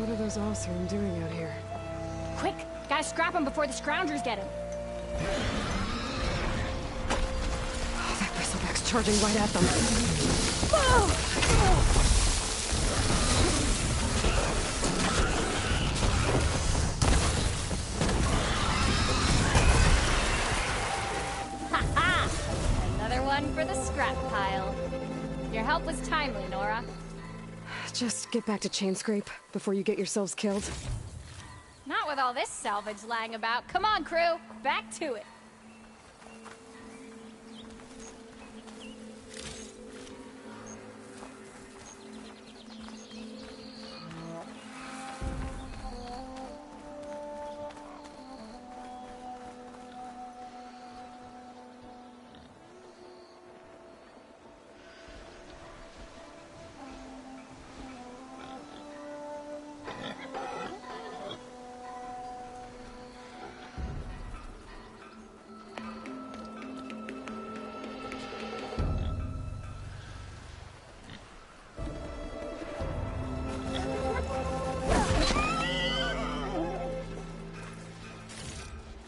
What are those Oseram doing out here? Quick! Gotta scrap him before the Scroungers get him. Oh, that bristleback's charging right at them. Ha-ha! Another one for the scrap pile. Your help was timely, Nora. Just get back to Chainscrape before you get yourselves killed. Not with all this salvage lying about. Come on, crew. Back to it.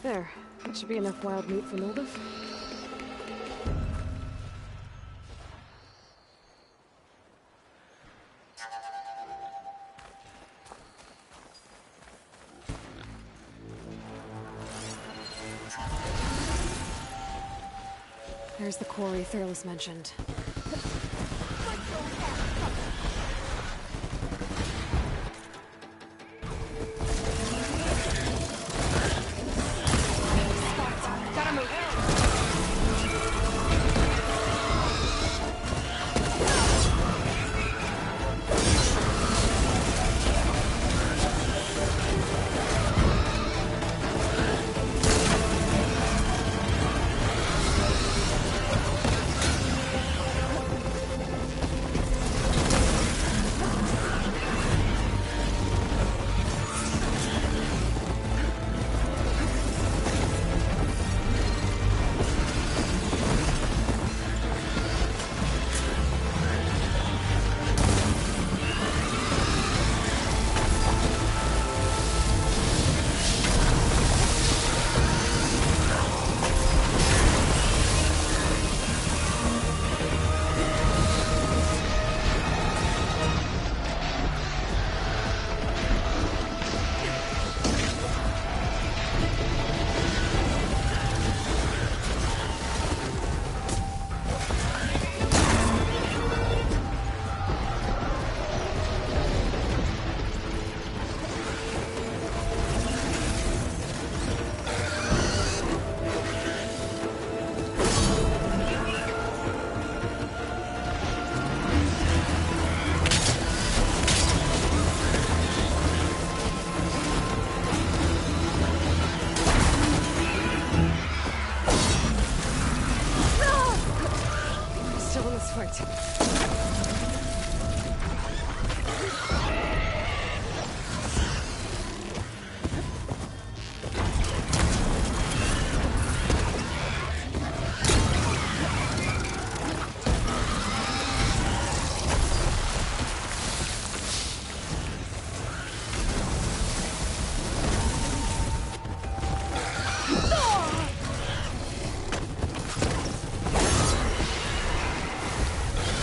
There. That should be enough wild meat for Nolduff. There's the quarry Thurles mentioned.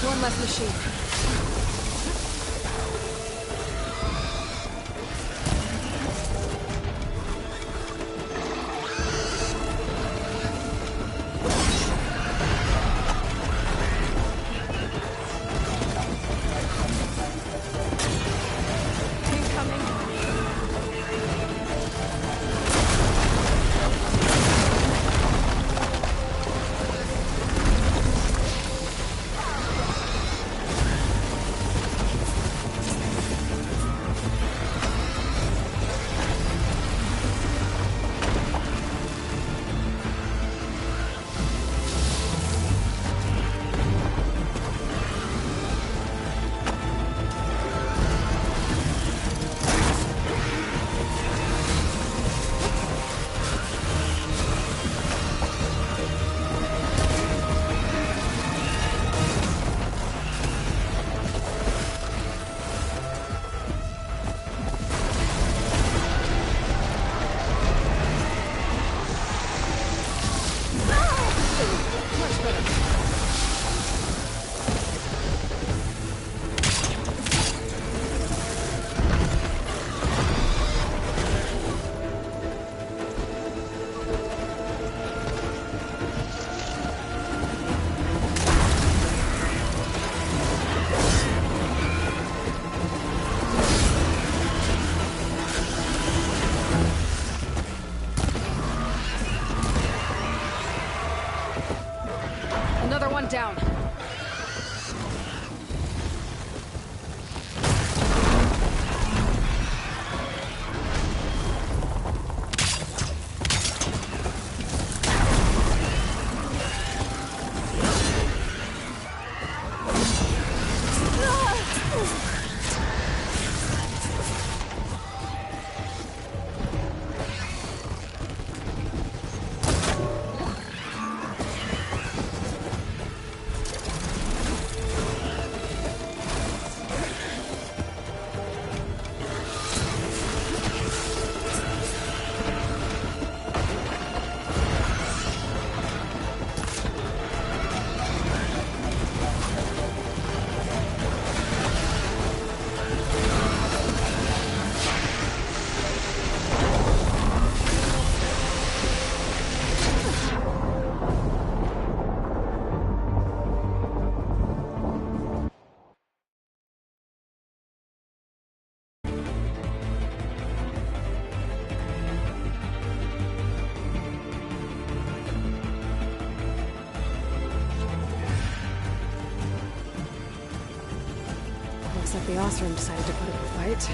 One less machine. one down. Looks like the Osram decided to put up a fight.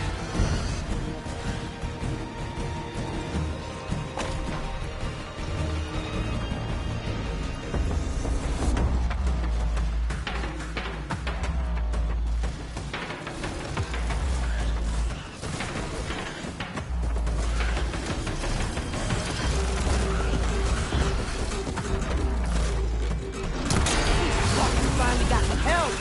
Finally got some help!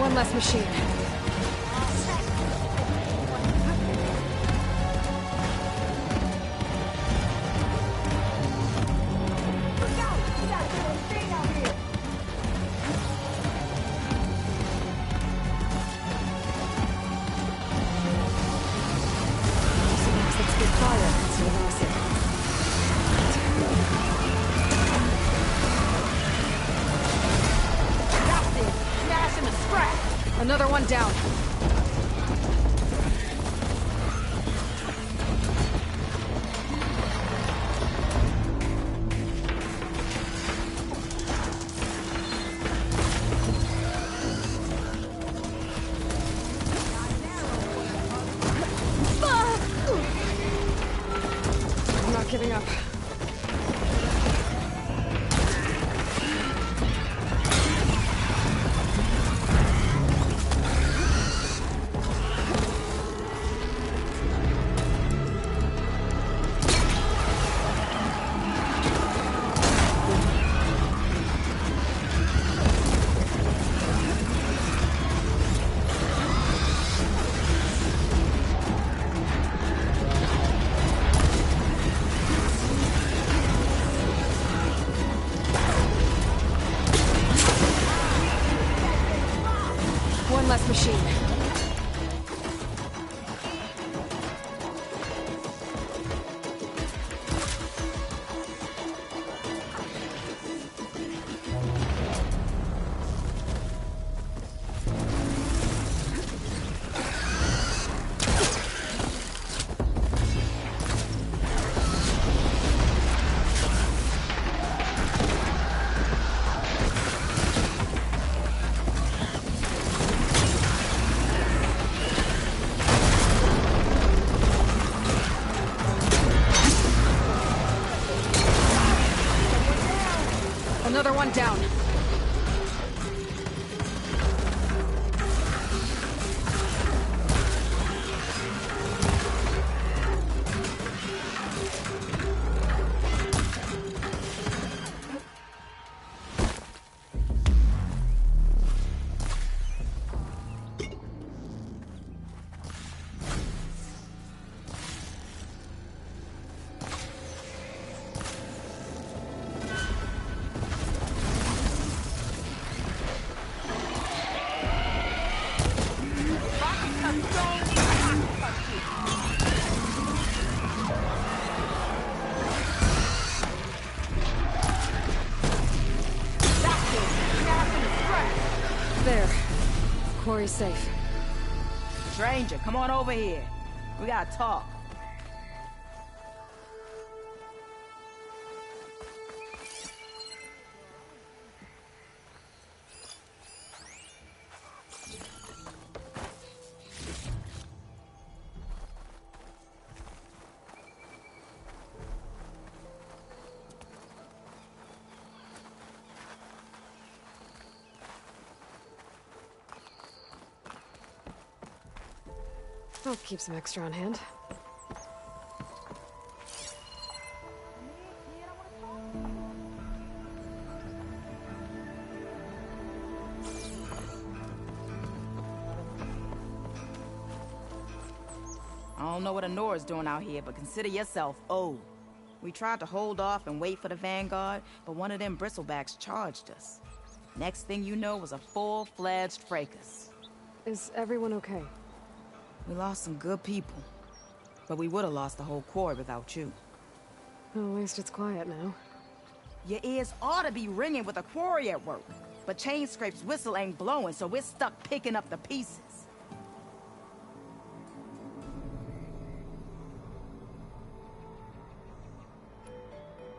One less machine. Let's get fire instead of acid. Got this! Smash him and scrap! Another one down. I'm not giving up. One less machine. one down. There. Quarry's safe. Stranger, come on over here. We gotta talk. I'll keep some extra on hand. I don't know what Anora's doing out here, but consider yourself old. We tried to hold off and wait for the Vanguard, but one of them bristlebacks charged us. Next thing you know was a full-fledged fracas. Is everyone okay? We lost some good people, but we would have lost the whole quarry without you. Well, at least it's quiet now. Your ears ought to be ringing with a quarry at work, but Chainscrape's whistle ain't blowing, so we're stuck picking up the pieces.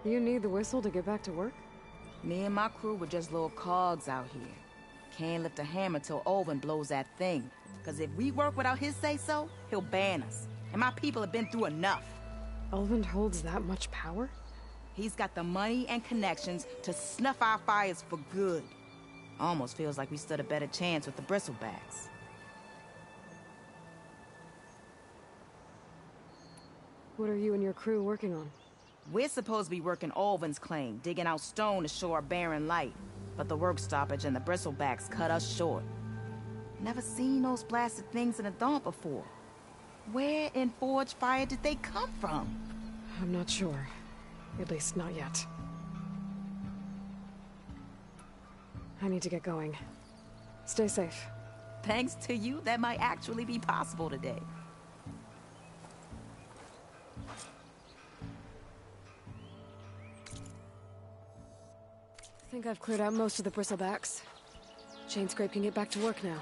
You need the whistle to get back to work? Me and my crew were just little cogs out here. Can't lift a hammer till Olvin blows that thing. Cause if we work without his say-so, he'll ban us. And my people have been through enough. Olvin holds that much power? He's got the money and connections to snuff our fires for good. Almost feels like we stood a better chance with the bristlebacks. What are you and your crew working on? We're supposed to be working Olvin's claim, digging out stone to show our barren light. But the work stoppage and the bristlebacks cut us short. Never seen those blasted things in the Daunt before. Where in Forge Fire did they come from? I'm not sure. At least not yet. I need to get going. Stay safe. Thanks to you, that might actually be possible today. I think I've cleared out most of the bristlebacks. Chainscrape can get back to work now.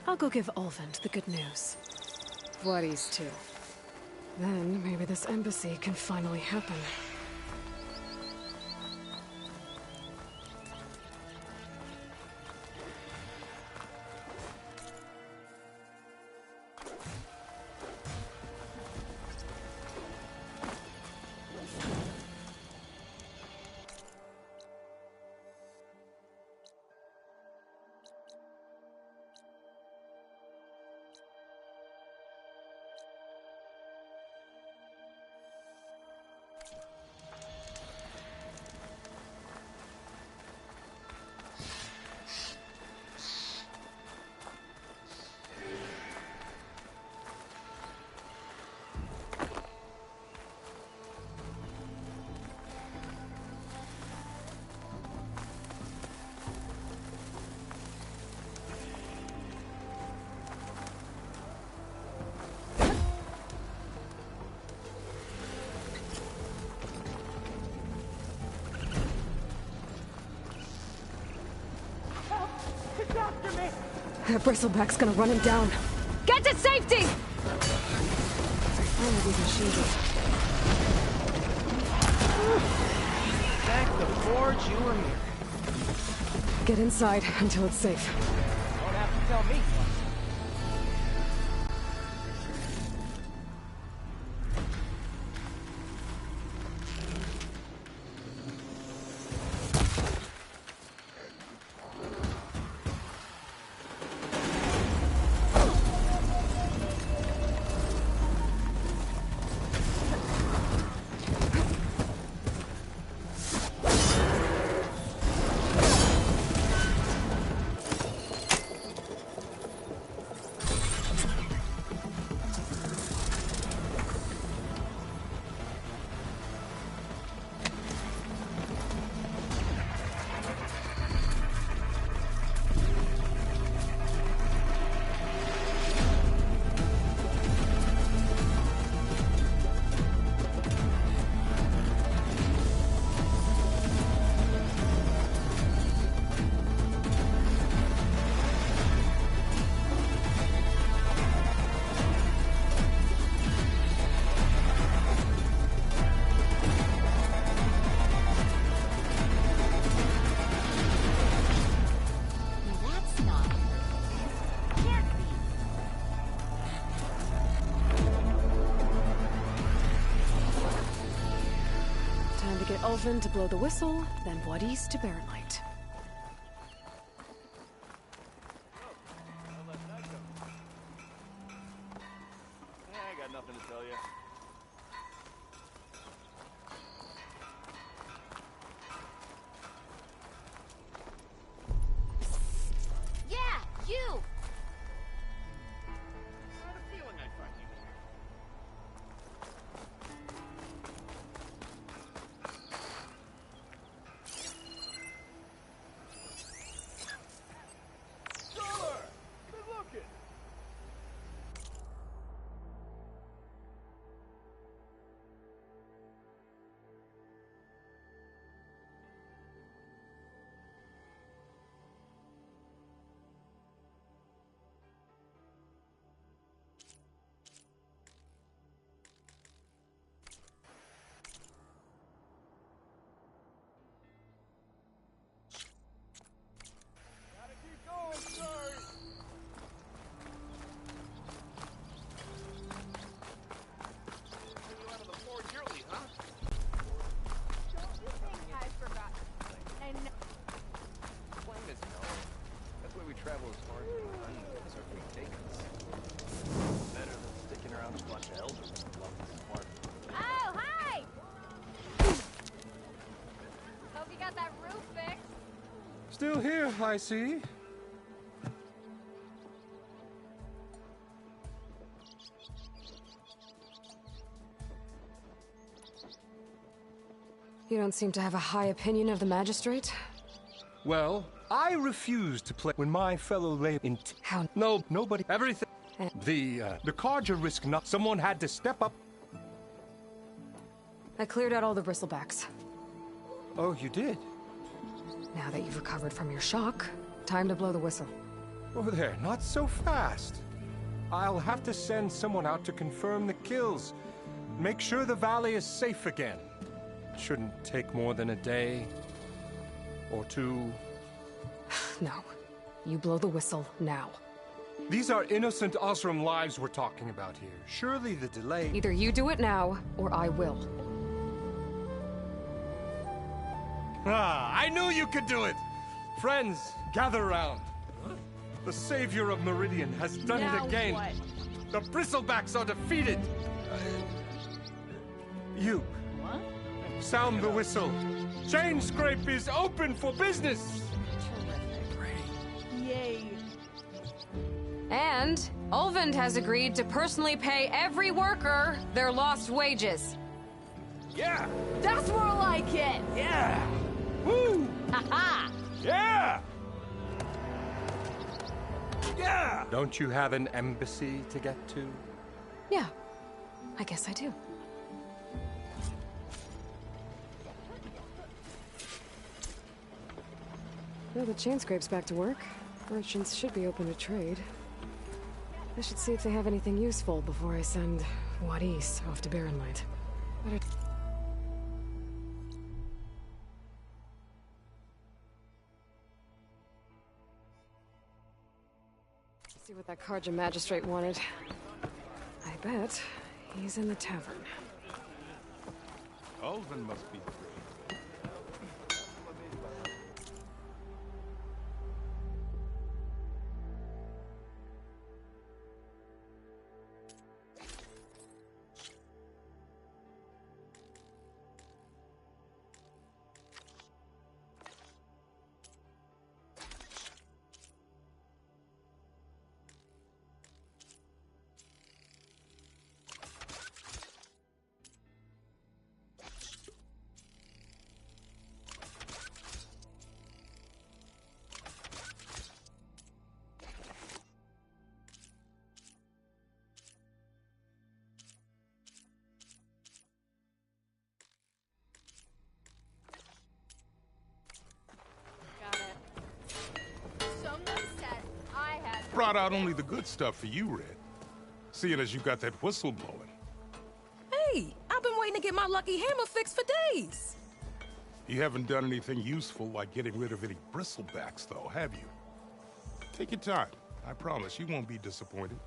I'll go give Olvin the good news. Vladis too. Then maybe this embassy can finally happen. That bristleback's gonna run him down. Get to safety! Oh, these machines. Thank the Forge you were here. Get inside until it's safe. Don't have to tell me twice. Ulvin to blow the whistle, then Wadis to Barren Light. I got nothing to tell you. Yeah, you! I had a feeling I'd find you here. Dollar! Good looking! Gotta keep going, sorry! You out of the Fort Yearly, huh? Don't you think I forgot? And Plain as no. That's why we travel as far as we can, because our feet take us. Better than sticking around a bunch of elders who love this part. oh, hi! Hope you got that roof fixed. Still here, I see. You don't seem to have a high opinion of the magistrate? Well, I refuse to play when my fellow lay in. How? No, nobody. Everything. The Carja risk not. Someone had to step up. I cleared out all the bristlebacks. Oh, you did? Now that you've recovered from your shock, time to blow the whistle. Over there, not so fast. I'll have to send someone out to confirm the kills. Make sure the valley is safe again. Shouldn't take more than a day. Or two. No. You blow the whistle now. These are innocent Osram lives we're talking about here. Surely the delay... Either you do it now, or I will. Ah, I knew you could do it! Friends, gather around. The savior of Meridian has done Now it again. what? The Bristlebacks are defeated. You. What? Sound the whistle. Chainscrape is open for business. Yay. And Ulvund has agreed to personally pay every worker their lost wages. Yeah! That's more like it! Yeah! Woo! Haha! Yeah! Yeah! Don't you have an embassy to get to? Yeah, I guess I do. Well, the Chainscrape's back to work. Merchants should be open to trade. I should see if they have anything useful before I send Wadis off to Barren Light. Better... See what that Carja magistrate wanted. I bet he's in the tavern. Ulvin must be thrilled. Got it. Someone said I had... Brought out only the good stuff for you, Red. Seeing as you got that whistle blowing. Hey, I've been waiting to get my lucky hammer fixed for days. You haven't done anything useful like getting rid of any bristlebacks, though, have you? Take your time. I promise you won't be disappointed.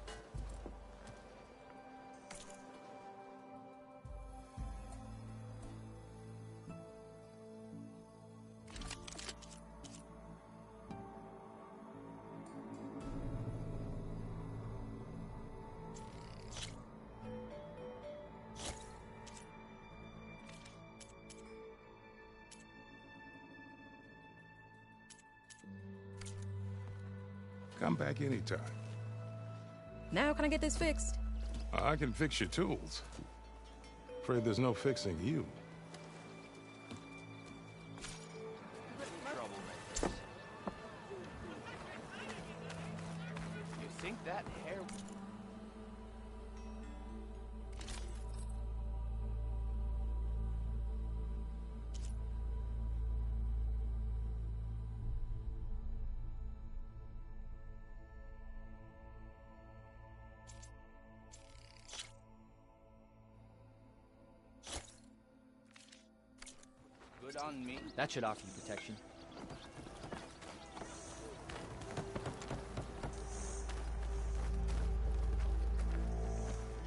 Come back anytime. Now can I get this fixed? I can fix your tools. Afraid there's no fixing you. You think that hair... Good on me. That should offer you protection.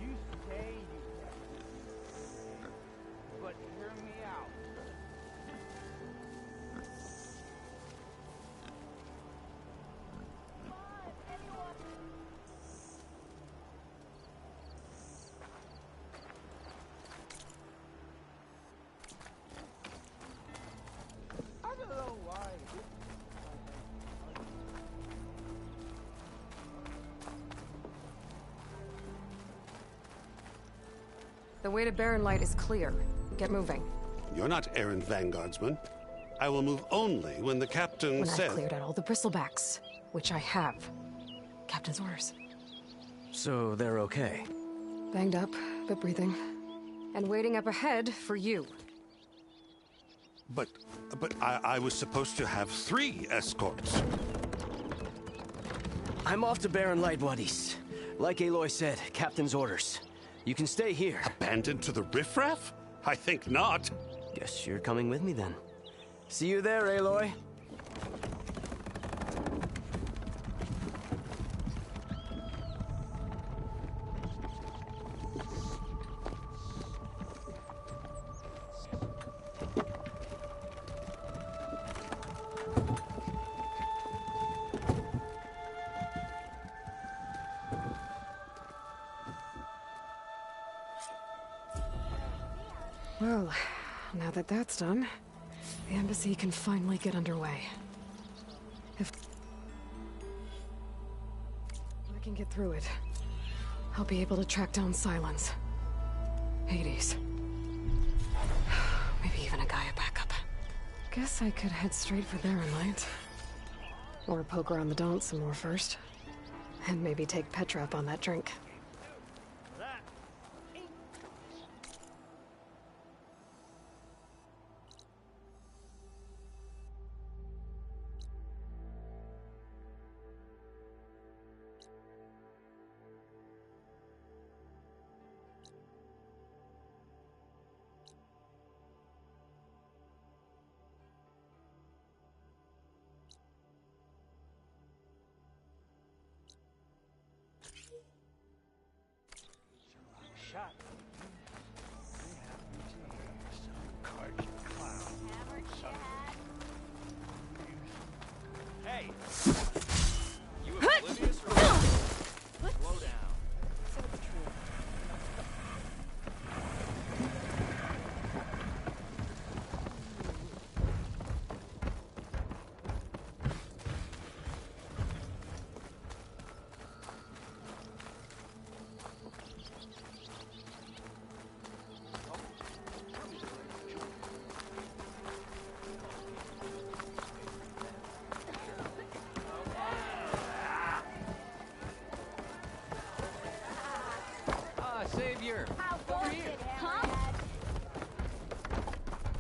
You say you... But hear me out. I don't know why. The way to Barren Light is clear. Get moving. You're not errand vanguardsman. I will move only when the captain When says... I've cleared out all the bristlebacks, which I have. Captain's orders. So they're okay. Banged up, but breathing. And waiting up ahead for you. But I was supposed to have 3 escorts. I'm off to Barren Light, Wadis. Like Aloy said, captain's orders. You can stay here. Abandoned to the riffraff? I think not. Guess you're coming with me then. See you there, Aloy. Well, now that that's done, the embassy can finally get underway. If I can get through it, I'll be able to track down Silence, Hades, maybe even a Gaia backup. Guess I could head straight for Barren Light. Or poke around the Daunt some more first. And maybe take Petra up on that drink. Hey! You oblivious or what? Slow down. Savior! Over here! Huh?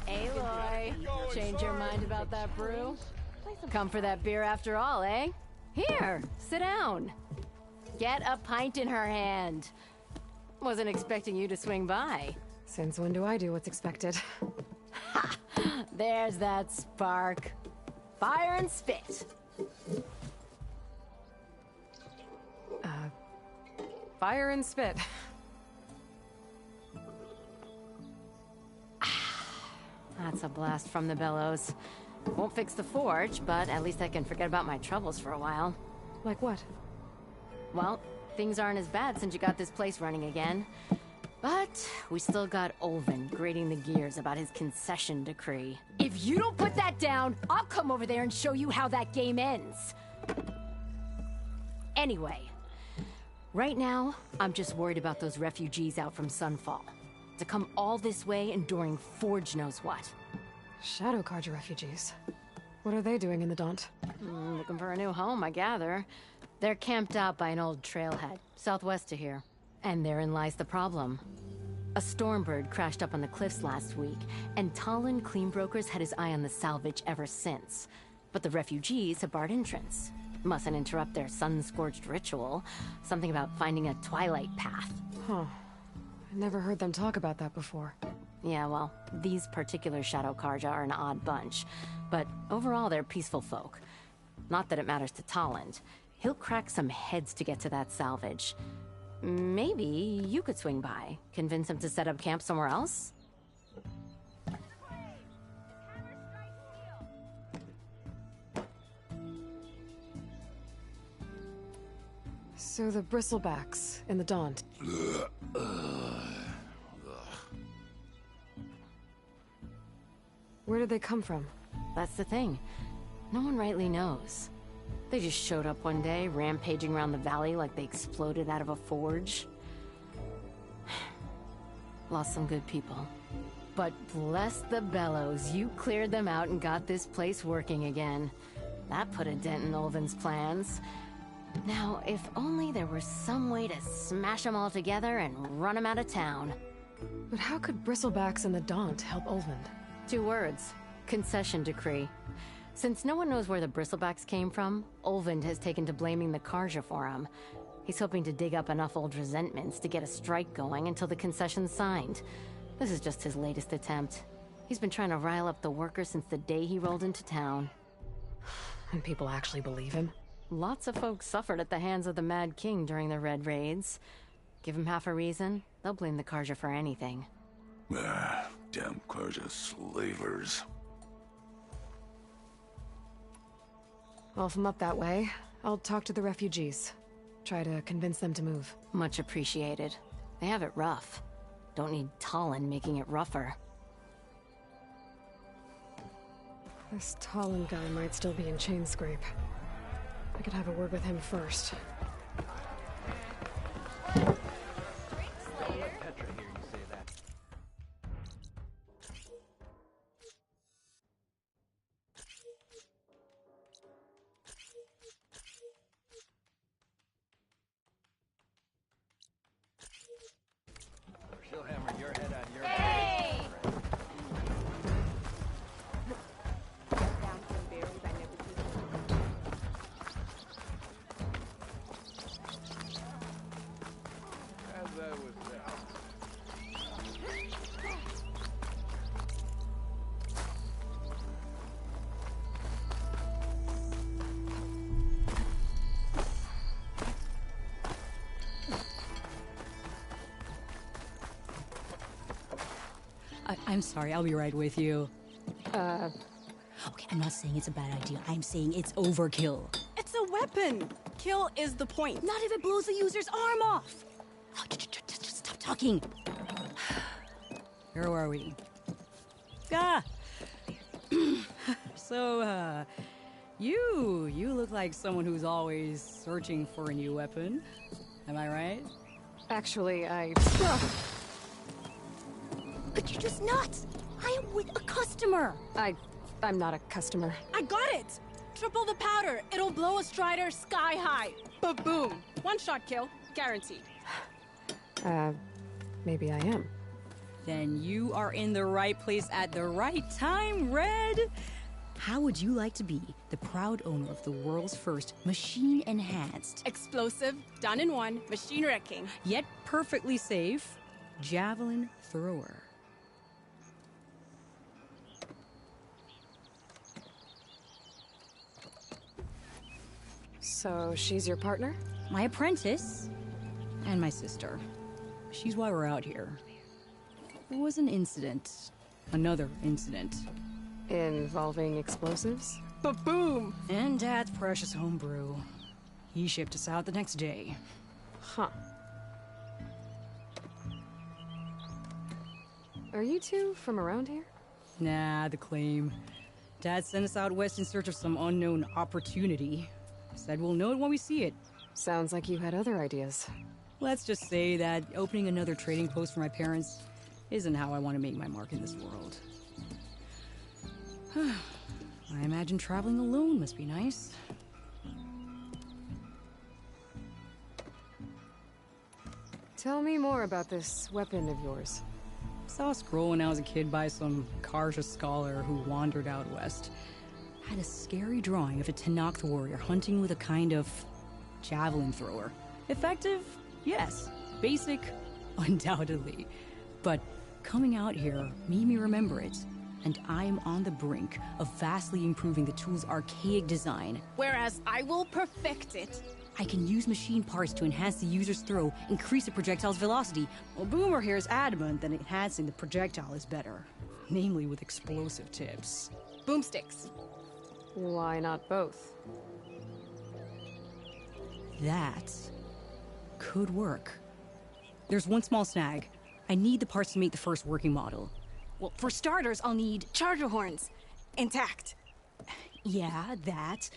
Aloy, change your mind about that brew? Come for that beer after all, eh? Here, sit down. Get a pint in her hand. Wasn't expecting you to swing by. Since when do I do what's expected? Ha! There's that spark. Fire and spit. Fire and spit. That's a blast from the bellows. Won't fix the forge, but at least I can forget about my troubles for a while. Like what? Well, things aren't as bad since you got this place running again. But we still got Olvin grating the gears about his concession decree. If you don't put that down, I'll come over there and show you how that game ends. Anyway, right now, I'm just worried about those refugees out from Sunfall. To come all this way enduring Forge knows what. Shadow Carja refugees. What are they doing in the Daunt? Looking for a new home, I gather. They're camped out by an old trailhead, southwest of here. And therein lies the problem. A Stormbird crashed up on the cliffs last week, and Talon Cleanbrokers had his eye on the salvage ever since. But the refugees have barred entrance. Mustn't interrupt their sun-scorched ritual. Something about finding a twilight path. Huh. I never heard them talk about that before. Yeah, well, these particular Shadow Carja are an odd bunch. But overall, they're peaceful folk. Not that it matters to Talon. He'll crack some heads to get to that salvage. Maybe you could swing by, convince him to set up camp somewhere else? So the Bristlebacks in the Daunt. Where did they come from? That's the thing. No one rightly knows. They just showed up one day, rampaging around the valley like they exploded out of a forge. Lost some good people. But bless the bellows, you cleared them out and got this place working again. That put a dent in Ulvin's plans. Now, if only there were some way to smash them all together and run them out of town. But how could Bristlebacks and the Daunt help Ulvund? 2 words. Concession decree. Since no one knows where the Bristlebacks came from, Ulvund has taken to blaming the Carja for them. He's hoping to dig up enough old resentments to get a strike going until the concession's signed. This is just his latest attempt. He's been trying to rile up the workers since the day he rolled into town. And people actually believe him? Lots of folks suffered at the hands of the Mad King during the Red Raids. Give him half a reason, they'll blame the Carja for anything. Damn Carja slavers. Well, if I'm up that way, I'll talk to the refugees. Try to convince them to move. Much appreciated. They have it rough. Don't need Talon making it rougher. This Talon guy might still be in Chainscrape. I could have a word with him first. She'll hammer your head out of your head. As I was I'm sorry, I'll be right with you. Okay, I'm not saying it's a bad idea. I'm saying it's overkill. It's a weapon. Kill is the point. Not if it blows the user's arm off. Oh, just stop talking. Where are we? So, you look like someone who's always searching for a new weapon. Am I right? Actually, But you're just nuts. I am with a customer. I'm not a customer. I got it. Triple the powder. It'll blow a Strider sky high. Ba-boom. One shot kill. Guaranteed. Maybe I am. Then you are in the right place at the right time, Red. How would you like to be the proud owner of the world's first machine-enhanced, Explosive, done in one, machine wrecking, yet perfectly safe, javelin thrower? So she's your partner? My apprentice and my sister. She's why we're out here. There was an incident. Another incident. Involving explosives? Ba-boom! And Dad's precious homebrew. He shipped us out the next day. Huh. Are you two from around here? Nah, the claim. Dad sent us out west in search of some unknown opportunity. Said we'll know it when we see it. Sounds like you had other ideas. Let's just say that opening another trading post for my parents isn't how I want to make my mark in this world. I imagine traveling alone must be nice. Tell me more about this weapon of yours. Saw a scroll when I was a kid by some Karja scholar who wandered out west. Had a scary drawing of a Tenakth warrior hunting with a kind of javelin thrower. Effective? Yes. Basic? Undoubtedly. But coming out here made me remember it. And I am on the brink of vastly improving the tool's archaic design. Whereas I will perfect it. I can use machine parts to enhance the user's throw, increase the projectile's velocity. Well, Boomer here is adamant that enhancing the projectile is better. Namely with explosive tips. Boomsticks. Why not both? That could work. There's one small snag. I need the parts to make the first working model. Well, for starters, I'll need charger horns. Intact. Yeah, that.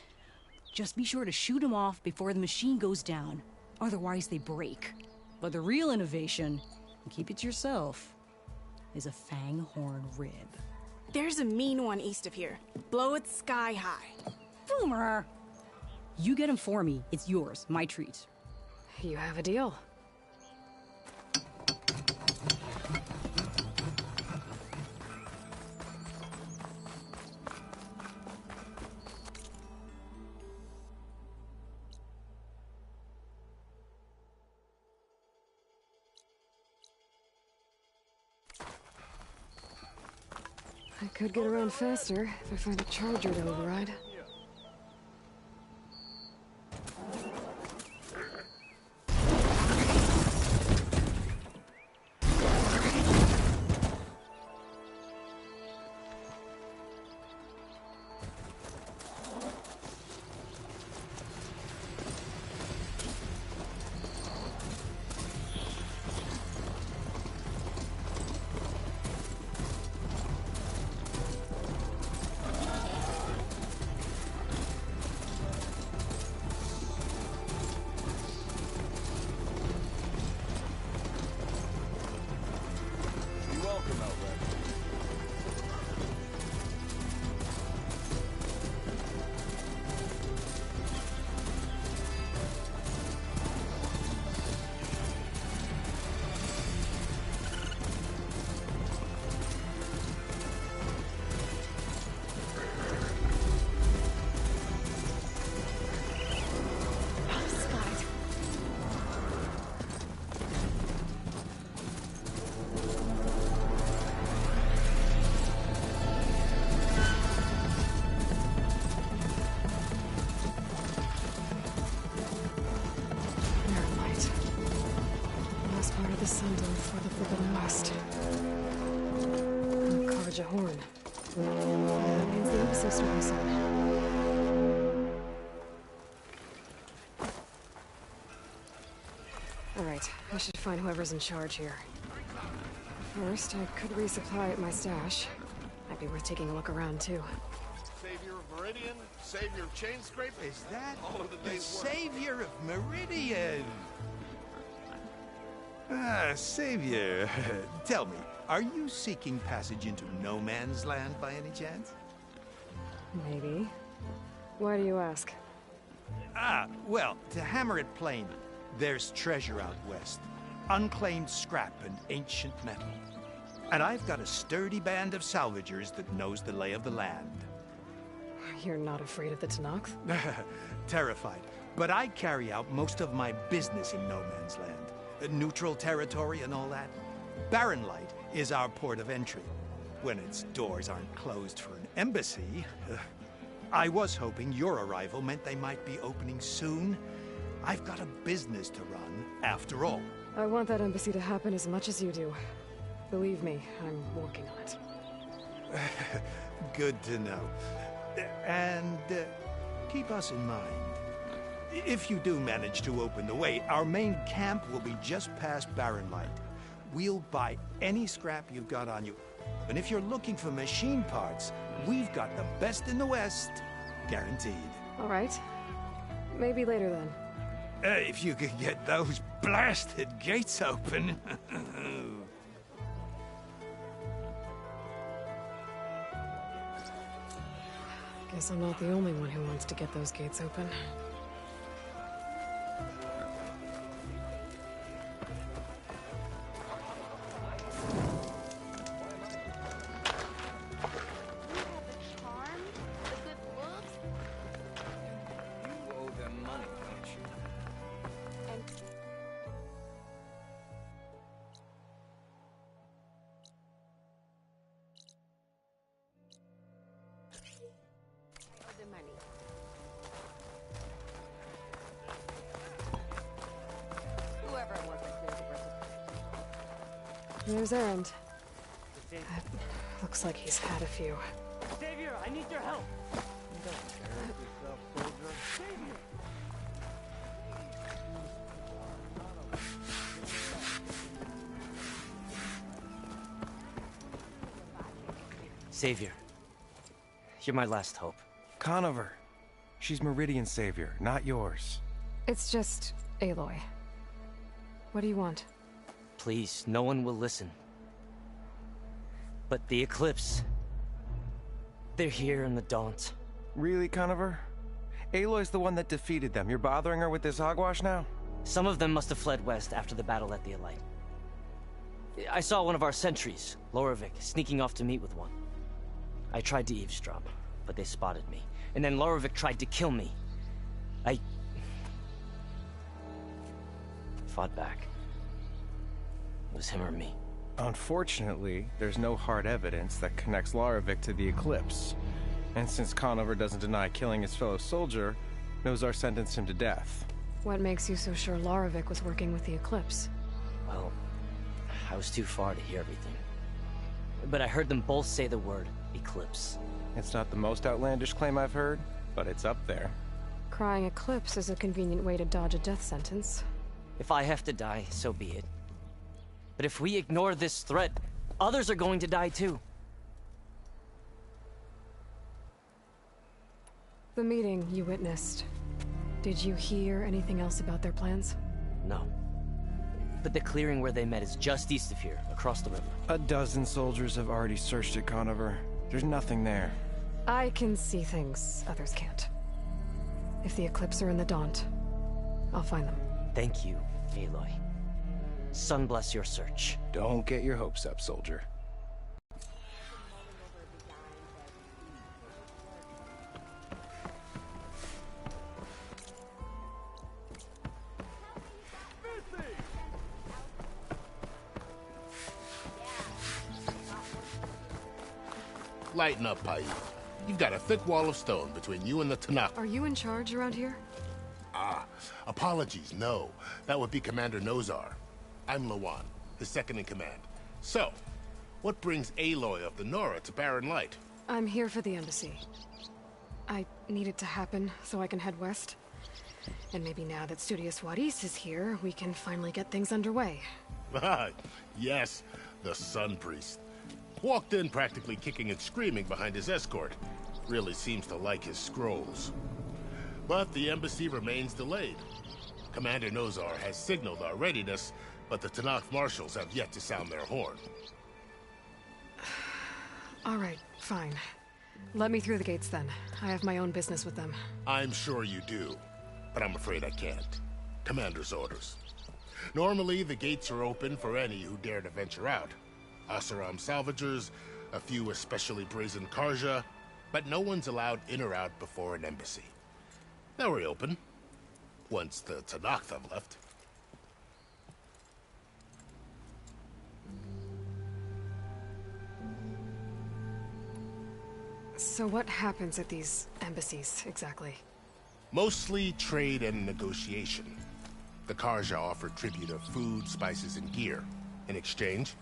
Just be sure to shoot them off before the machine goes down. Otherwise, they break. But the real innovation, and keep it to yourself, is a fang horn rib. There's a mean one east of here. Blow it sky high. Boomer! You get him for me. It's yours. My treat. You have a deal. I could get around faster if I find a charger to override. For the Forbidden West. Karja horn. That means the episode story soon. Alright, I should find whoever's in charge here. First, I could resupply at my stash. Might be worth taking a look around, too. Savior of Meridian, Savior of Chainscrape. Is that all of the the day's Savior of Meridian? Ah, Savior. Tell me, are you seeking passage into no man's land by any chance? Maybe. Why do you ask? Ah, well, to hammer it plain, there's treasure out west. Unclaimed scrap and ancient metal. And I've got a sturdy band of salvagers that knows the lay of the land. You're not afraid of the Tenakth? Terrified. But I carry out most of my business in no man's land. Neutral territory and all that. Barren Light is our port of entry. When its doors aren't closed for an embassy. I was hoping your arrival meant they might be opening soon. I've got a business to run, after all. I want that embassy to happen as much as you do. Believe me, I'm working on it. Good to know. And keep us in mind. If you do manage to open the way, our main camp will be just past Barren Light. We'll buy any scrap you've got on you. And if you're looking for machine parts, we've got the best in the West. Guaranteed. All right. Maybe later then. If you could get those blasted gates open. Guess I'm not the only one who wants to get those gates open. There's Erend. Looks like he's had a few. Savior, I need your help. Don't embarrass yourself, soldier. Savior! Savior, you're my last hope. Conover. She's Meridian's savior, not yours. It's just Aloy. What do you want? Please, no one will listen. But the Eclipse... they're here in the Daunt. Really, Conover? Aloy's the one that defeated them. You're bothering her with this hogwash now? Some of them must have fled west after the battle at the Elite. I saw one of our sentries, Loravik, sneaking off to meet with one. I tried to eavesdrop, but they spotted me. And then Loravik tried to kill me. I... fought back. It was him or me. Unfortunately, there's no hard evidence that connects Loravik to the Eclipse. And since Conover doesn't deny killing his fellow soldier, Nozar sentenced him to death. What makes you so sure Loravik was working with the Eclipse? Well, I was too far to hear everything. But I heard them both say the word Eclipse. It's not the most outlandish claim I've heard, but it's up there. Crying Eclipse is a convenient way to dodge a death sentence. If I have to die, so be it. But if we ignore this threat, others are going to die too. The meeting you witnessed. Did you hear anything else about their plans? No. But the clearing where they met is just east of here, across the river. A dozen soldiers have already searched it, Conover. There's nothing there. I can see things others can't. If the Eclipse are in the Daunt, I'll find them. Thank you, Aloy. Sun bless your search. Don't get your hopes up, soldier. Lighten up, Paik. You've got a thick wall of stone between you and the Tanakh. Are you in charge around here? Ah, apologies, no. That would be Commander Nozar. I'm Lawan, his second-in-command. So, what brings Aloy of the Nora to Barren Light? I'm here for the embassy. I need it to happen so I can head west. And maybe now that Studious Wadis is here, we can finally get things underway. Ah, yes, the Sun Priest. Walked in practically kicking and screaming behind his escort. Really seems to like his scrolls. But the embassy remains delayed. Commander Nozar has signaled our readiness, but the Tanakh marshals have yet to sound their horn. All right, fine. Let me through the gates then. I have my own business with them. I'm sure you do, but I'm afraid I can't. Commander's orders. Normally, the gates are open for any who dare to venture out. Asaram salvagers, a few especially brazen Karja, but no one's allowed in or out before an embassy. They'll reopen, once the Tanakh have left. So what happens at these embassies, exactly? Mostly trade and negotiation. The Karja offer tribute of food, spices, and gear. In exchange,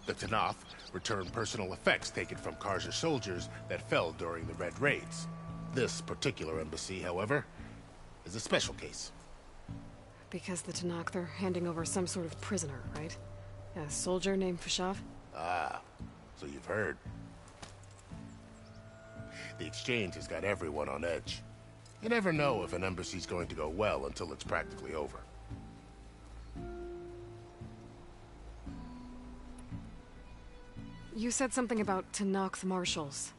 the Tanakh return personal effects taken from Karja soldiers that fell during the Red Raids. This particular embassy, however, is a special case. Because the Tanakh are handing over some sort of prisoner, right? A soldier named Fashav? Ah, so you've heard. The exchange has got everyone on edge. You never know if an embassy's going to go well until it's practically over. You said something about Tenakth Marshals.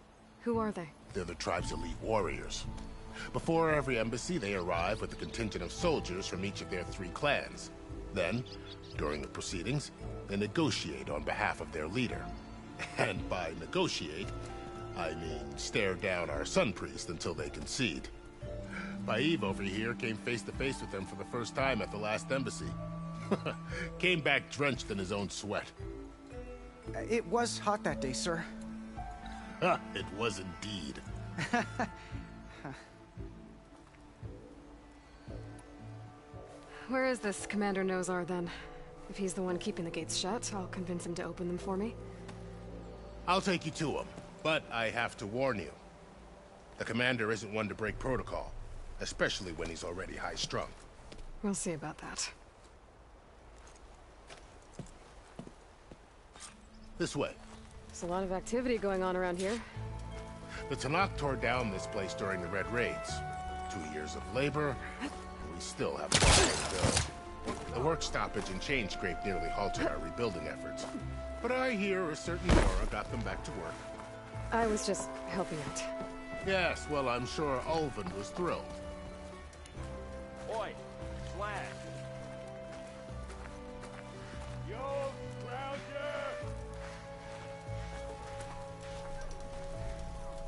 Who are they? They're the tribe's elite warriors. Before every embassy, they arrive with a contingent of soldiers from each of their 3 clans. Then, during the proceedings, they negotiate on behalf of their leader. And by negotiate, I mean stare down our Sun Priest until they concede. Baive over here came face to face with them for the first time at the last embassy. Came back drenched in his own sweat. It was hot that day, sir. It was indeed. Where is this Commander Nozar, then? If he's the one keeping the gates shut, I'll convince him to open them for me. I'll take you to him, but I have to warn you. The commander isn't one to break protocol, especially when he's already high-strung. We'll see about that. This way. There's a lot of activity going on around here. The Tenakth tore down this place during the Red Raids. 2 years of labor, and we still have a long way to go. The work stoppage and chain scrape nearly halted our rebuilding efforts. But I hear a certain Nora got them back to work. I was just helping out. Yes, well, I'm sure Ulvund was thrilled. Oi, swag. Yo, Grounder!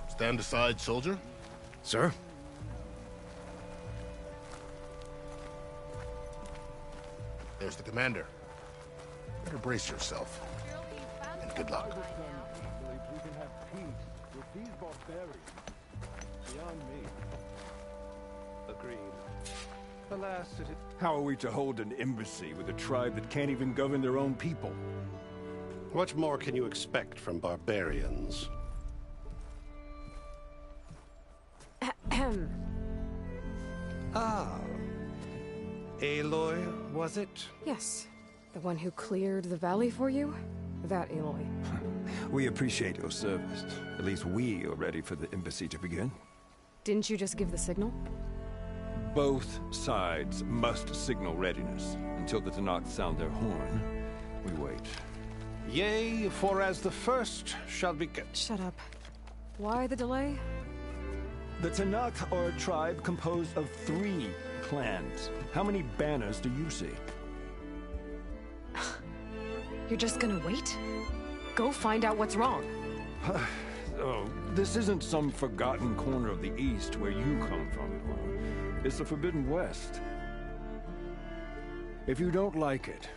Stand aside, soldier. Sir? There's the commander. Better brace yourself. And good luck. We can have peace with these barbarians. Beyond me. Agreed. Alas, how are we to hold an embassy with a tribe that can't even govern their own people? What more can you expect from barbarians? Ahem. Ah. Aloy, was it? Yes. The one who cleared the valley for you? That Aloy. We appreciate your service. At least we are ready for the embassy to begin. Didn't you just give the signal? Both sides must signal readiness. Until the Tenakth sound their horn, we wait. Yea, for as the first shall be kept. Shut up. Why the delay? The Tenakth are a tribe composed of 3 clans. How many banners do you see? You're just gonna wait? Go find out what's wrong. Oh, this isn't some forgotten corner of the East where you come from, Nora. It's the Forbidden West. If you don't like it,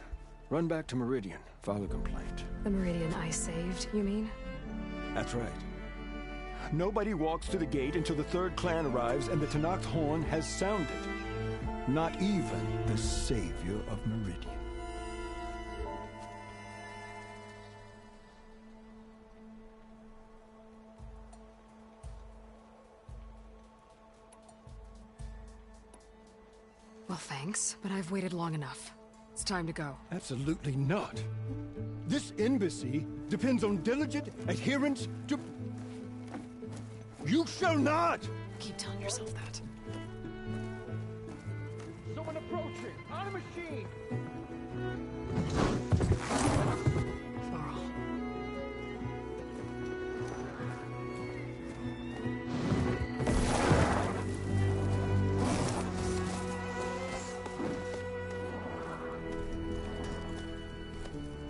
run back to Meridian, file a complaint. The Meridian I saved, you mean? That's right. Nobody walks to the gate until the 3rd clan arrives and the Tenakth horn has sounded. Not even the savior of Meridian. Well, thanks, but I've waited long enough. It's time to go. Absolutely not. This embassy depends on diligent adherence to... You shall not! Keep telling yourself that. Someone approaching! On a machine! Varl.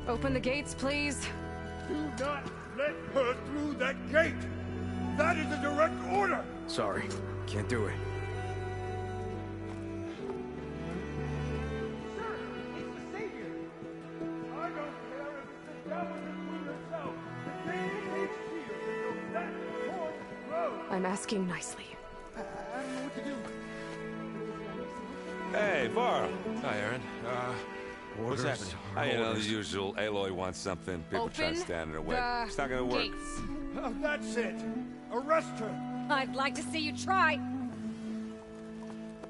Open the gates, please. Do not let her through that gate! That is a direct order! Sorry, can't do it. I'm asking nicely. I don't know what to do. Hey, Varl. Hi, Aaron. What's happening? You know, the usual. Aloy wants something. People try to stand in her way. It's not gonna work. Oh, that's it. Arrest her. I'd like to see you try.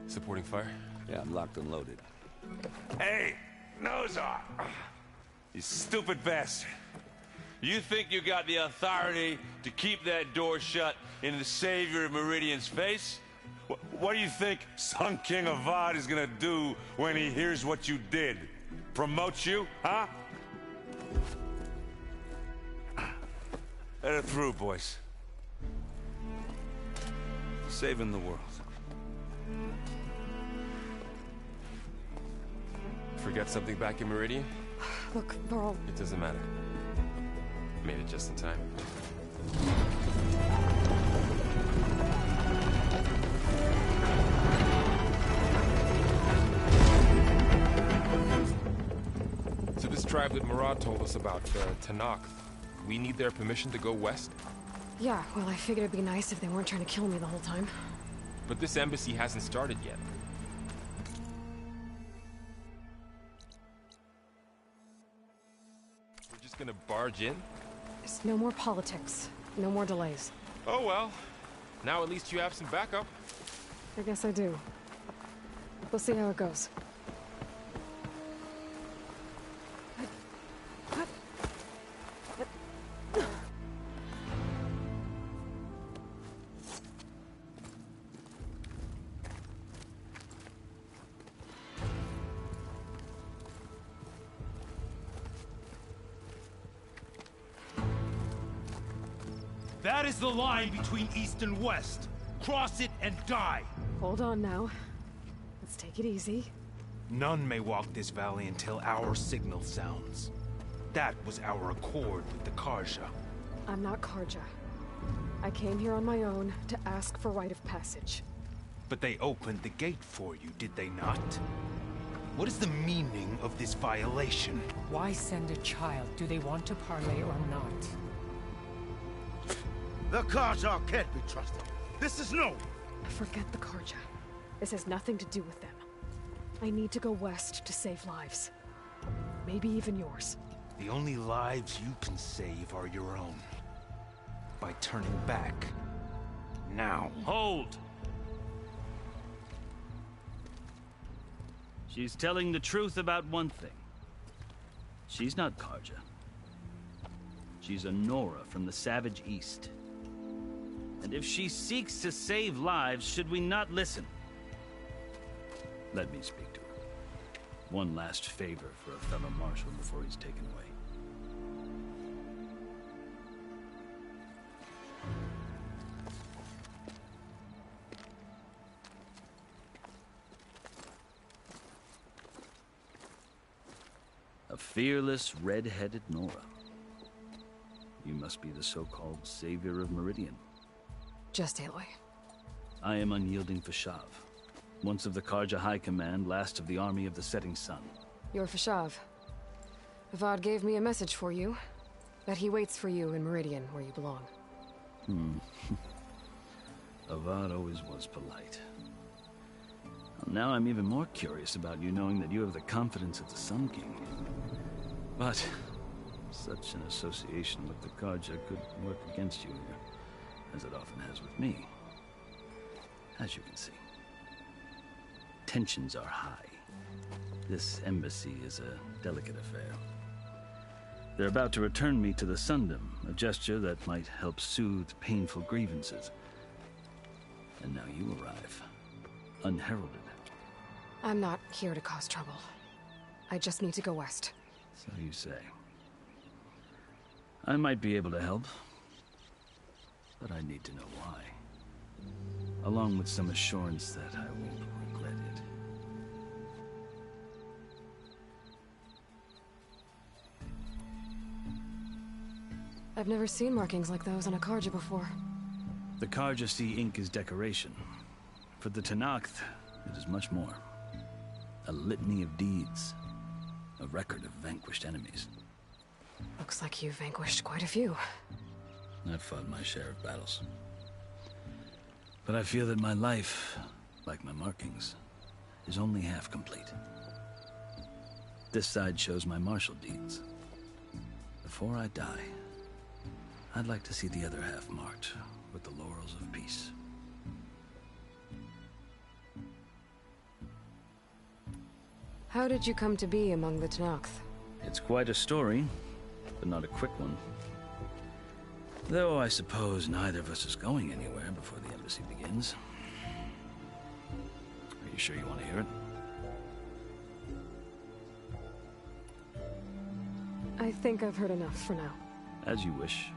Supporting fire? Yeah, I'm locked and loaded. Hey, Nozar! You stupid bastard. You think you got the authority to keep that door shut in the savior of Meridian's face? What do you think Sun King Avad is gonna do when he hears what you did? Promote you, huh? Let it through, boys. Saving the world. Forget something back in Meridian? Look, Varl. It doesn't matter. Made it just in time. So this tribe that Murad told us about, the Tenakth, we need their permission to go west? Yeah, well, I figured it'd be nice if they weren't trying to kill me the whole time. But this embassy hasn't started yet. We're just gonna barge in? There's no more politics. No more delays. Oh well. Now at least you have some backup. I guess I do. We'll see how it goes. That is the line between East and West. Cross it and die. Hold on now. Let's take it easy. None may walk this valley until our signal sounds. That was our accord with the Carja. I'm not Carja. I came here on my own to ask for rite of passage. But they opened the gate for you, did they not? What is the meaning of this violation? Why send a child? Do they want to parley or not? The Carja can't be trusted. This is no. Forget the Carja. This has nothing to do with them. I need to go west to save lives. Maybe even yours. The only lives you can save are your own. By turning back. Now. Hold! She's telling the truth about one thing. She's not Carja. She's a Nora from the Savage East. And if she seeks to save lives, should we not listen? Let me speak to her. One last favor for a fellow marshal before he's taken away. A fearless, red-headed Nora. You must be the so-called savior of Meridian. Just Aloy. I am Unyielding Fashav, once of the Carja High Command, last of the Army of the Setting Sun. You're Fashav. Avad gave me a message for you. That he waits for you in Meridian, where you belong. Avad always was polite. Well, now I'm even more curious about you knowing that you have the confidence of the Sun King. But such an association with the Carja could work against you here, as it often has with me. As you can see, tensions are high. This embassy is a delicate affair. They're about to return me to the Sundom, a gesture that might help soothe painful grievances. And now you arrive, unheralded. I'm not here to cause trouble. I just need to go west. So you say. I might be able to help, but I need to know why. Along with some assurance that I won't regret it. I've never seen markings like those on a Carja before. The Carja see ink as decoration. For the Tenakth, it is much more. A litany of deeds. A record of vanquished enemies. Looks like you've vanquished quite a few. I've fought my share of battles. But I feel that my life, like my markings, is only half complete. This side shows my martial deeds. Before I die, I'd like to see the other half marked with the laurels of peace. How did you come to be among the Tenakth? It's quite a story, but not a quick one. Though I suppose neither of us is going anywhere before the embassy begins. sure you want to hear it? I think I've heard enough for now. As you wish.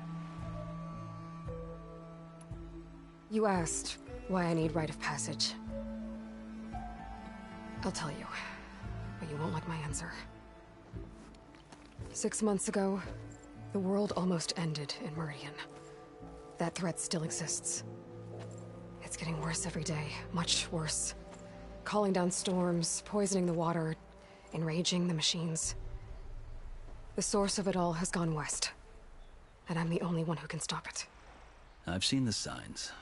You asked why I need rite of passage. I'll tell you, but you won't like my answer. 6 months ago, the world almost ended in Meridian. That threat still exists. It's getting worse every day, much worse. Calling down storms, poisoning the water, enraging the machines. The source of it all has gone west, and I'm the only one who can stop it. I've seen the signs.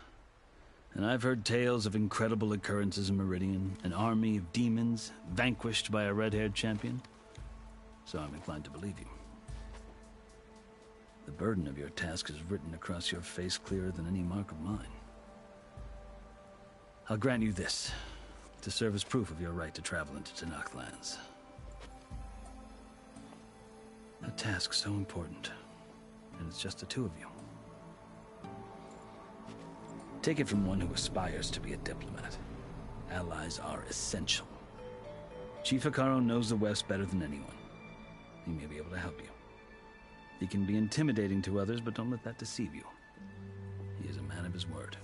And I've heard tales of incredible occurrences in Meridian, an army of demons vanquished by a red-haired champion. So I'm inclined to believe you. The burden of your task is written across your face clearer than any mark of mine. I'll grant you this, to serve as proof of your right to travel into Tenakth lands. A task so important, and it's just the two of you. Take it from one who aspires to be a diplomat. Allies are essential. Chief Hekarro knows the West better than anyone. He may be able to help you. He can be intimidating to others, but don't let that deceive you. He is a man of his word.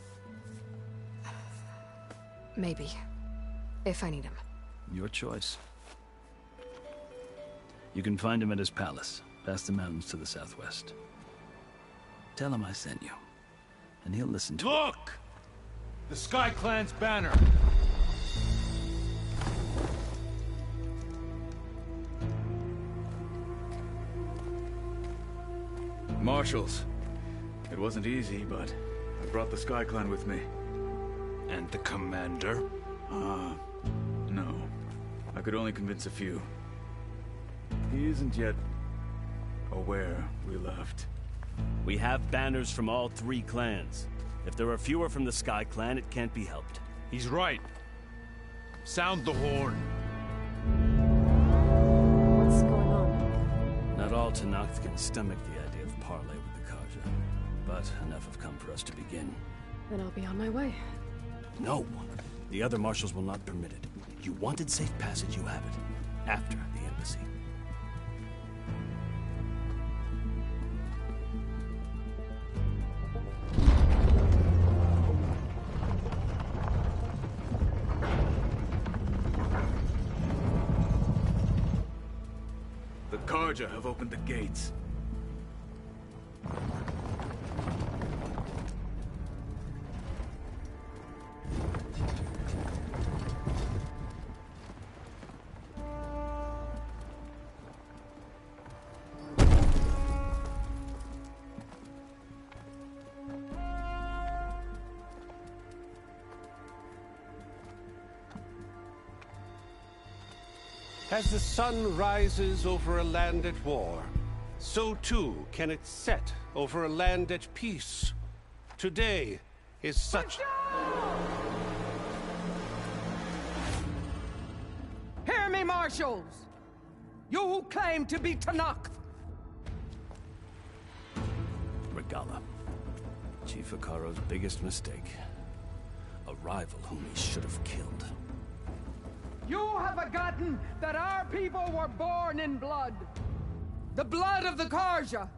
Maybe. If I need him. Your choice. You can find him at his palace, past the mountains to the southwest. Tell him I sent you, and he'll listen to Look! The SkyClan's banner! Marshals. It wasn't easy, but I brought the SkyClan with me. And the commander? No. I could only convince a few. He isn't yet aware we left. We have banners from all 3 clans. If there are fewer from the SkyClan, it can't be helped. He's right. Sound the horn. What's going on? Not all Tenakth can stomach the idea of parley with the Carja, but enough have come for us to begin. Then I'll be on my way. No! The other marshals will not permit it. You wanted safe passage, you have it. After the embassy. The Carja have opened the gates. As the sun rises over a land at war, so too can it set over a land at peace. Today is such... Hear me, marshals! You who claim to be Tenakth! Regalla. Chief Hekarro's biggest mistake. A rival whom he should have killed. You have forgotten that our people were born in blood. The blood of the Carja.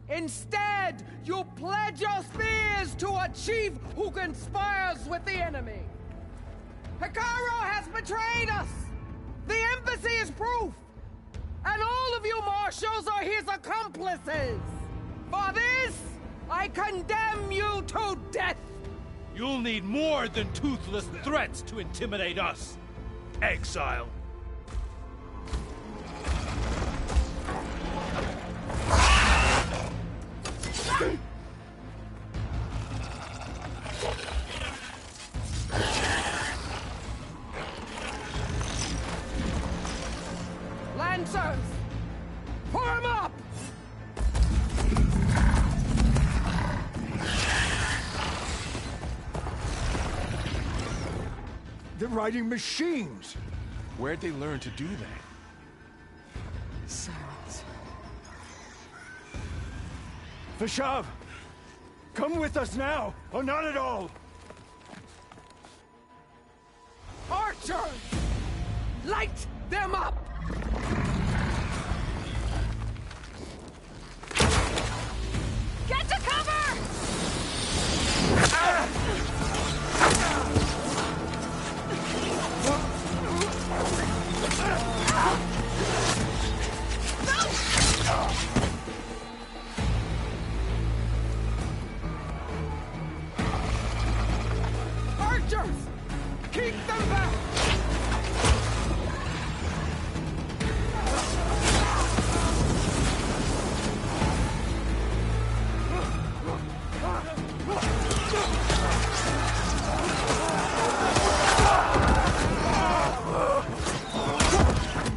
Instead, you pledge your spears to a chief who conspires with the enemy. Hekarro has betrayed us! The embassy is proof! And all of you marshals are his accomplices! For this, I condemn you to death! You'll need more than toothless threats to intimidate us. Exile. Lancers! Form up! They're riding machines! Where'd they learn to do that? Silence. Vashav! Come with us now, or not at all! Arch! Archers! Light them up! Get to cover! Archers! Keep them back!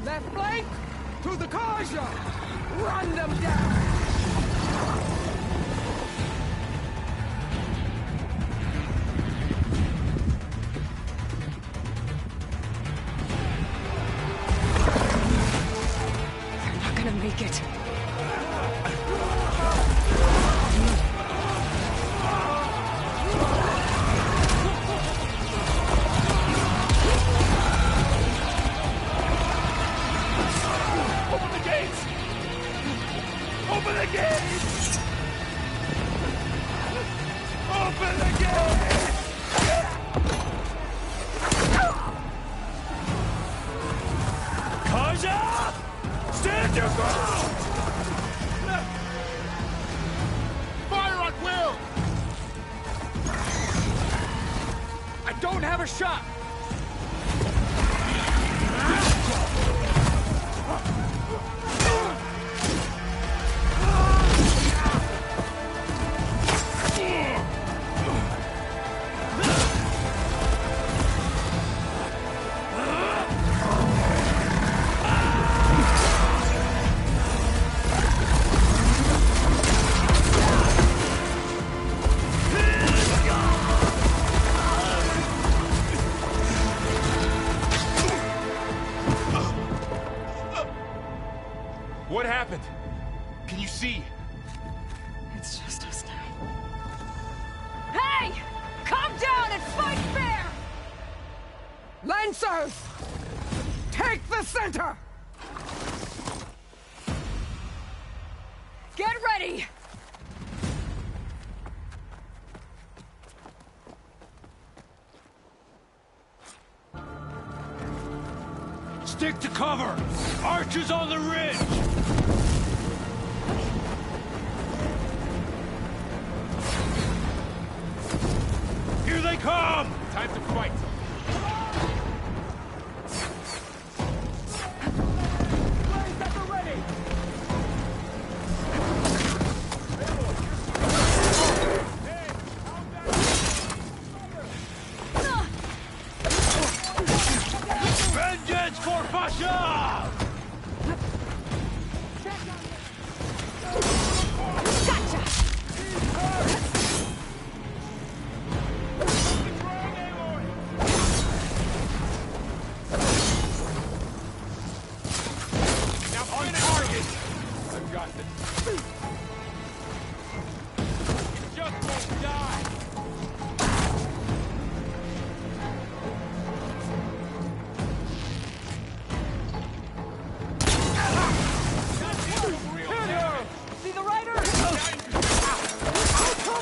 Left flank! To the Karja! Run them down! Not gonna make it. Open the gates! Open the gates! Open the gates! Karja! Stand your ground! Fire at will! I don't have a shot! What happened? Can you see? It's just us now. Hey! Calm down and fight fair! Lancers! Take the center! Get ready! Stick to cover! Archers on the ridge! Here they come! Time to fight. Vengeance for Fasha! Now on target! I've got this. You just won't die! See the rider? I'll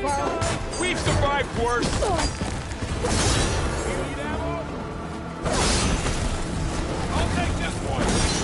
borrow? We've survived worse! I'll take this one!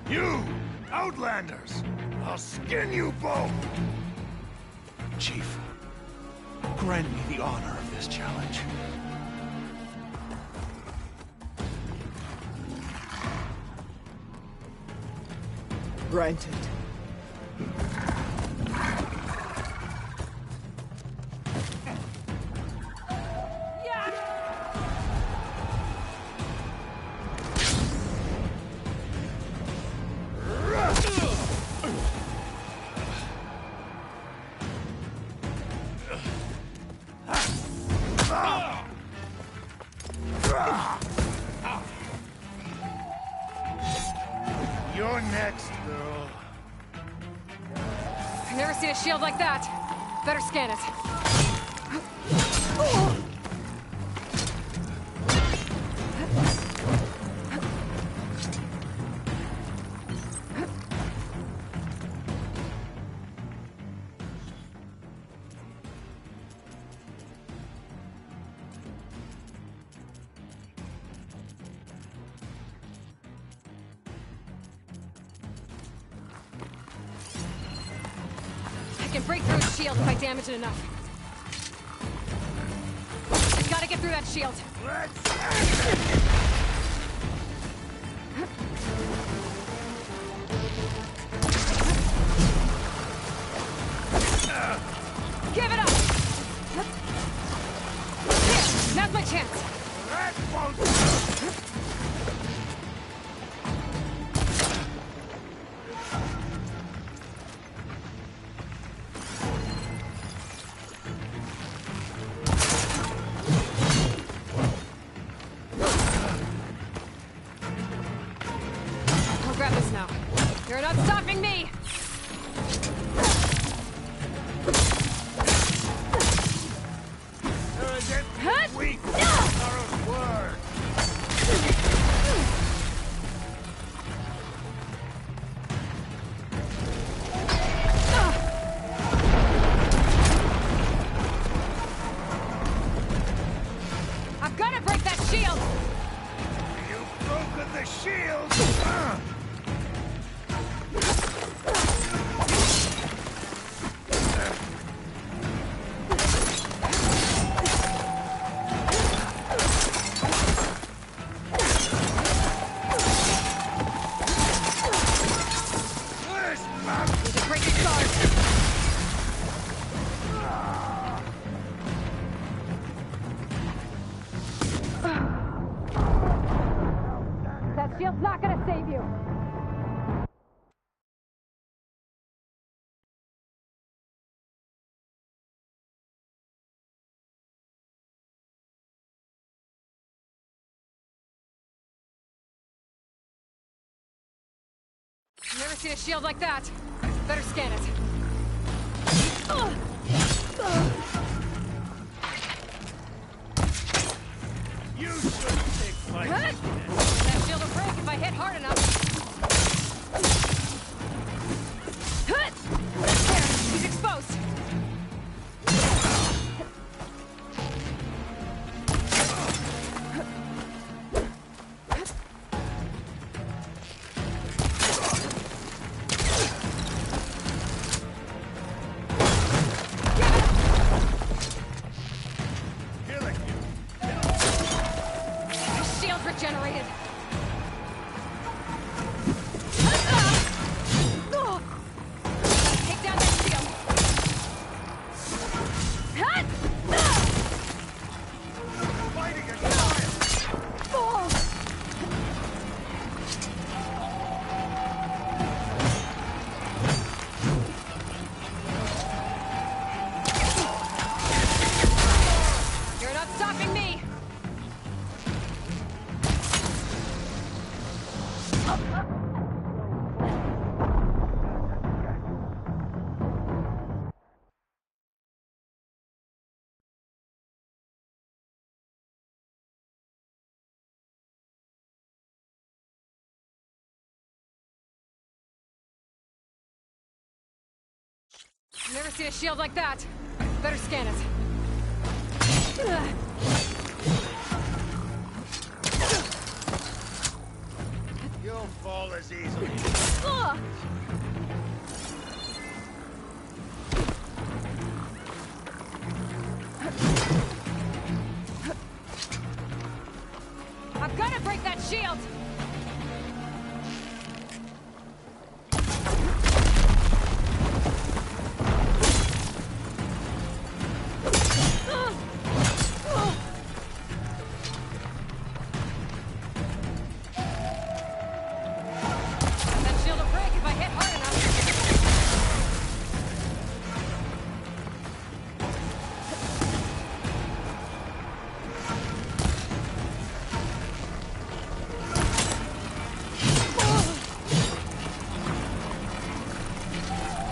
You! Outlanders! I'll skin you both! Chief, grant me the honor of this challenge. Granted. You're next, girl. I've never seen a shield like that. Better scan it. I can break through his shield if I damage it enough. I gotta get through that shield. Give it up! Here, now's my chance. Never seen a shield like that. Better scan it. You shouldn't take fights. That shield will break if I hit hard enough. There, he's exposed. Regenerated. Take down that shield. Fighting against fire. You're not stopping me. Never seen a shield like that. Better scan it. You'll fall as easily. I'm gonna break that shield! That shield will break if I hit hard enough.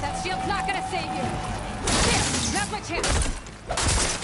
That shield's not gonna save you. Here, now's my chance.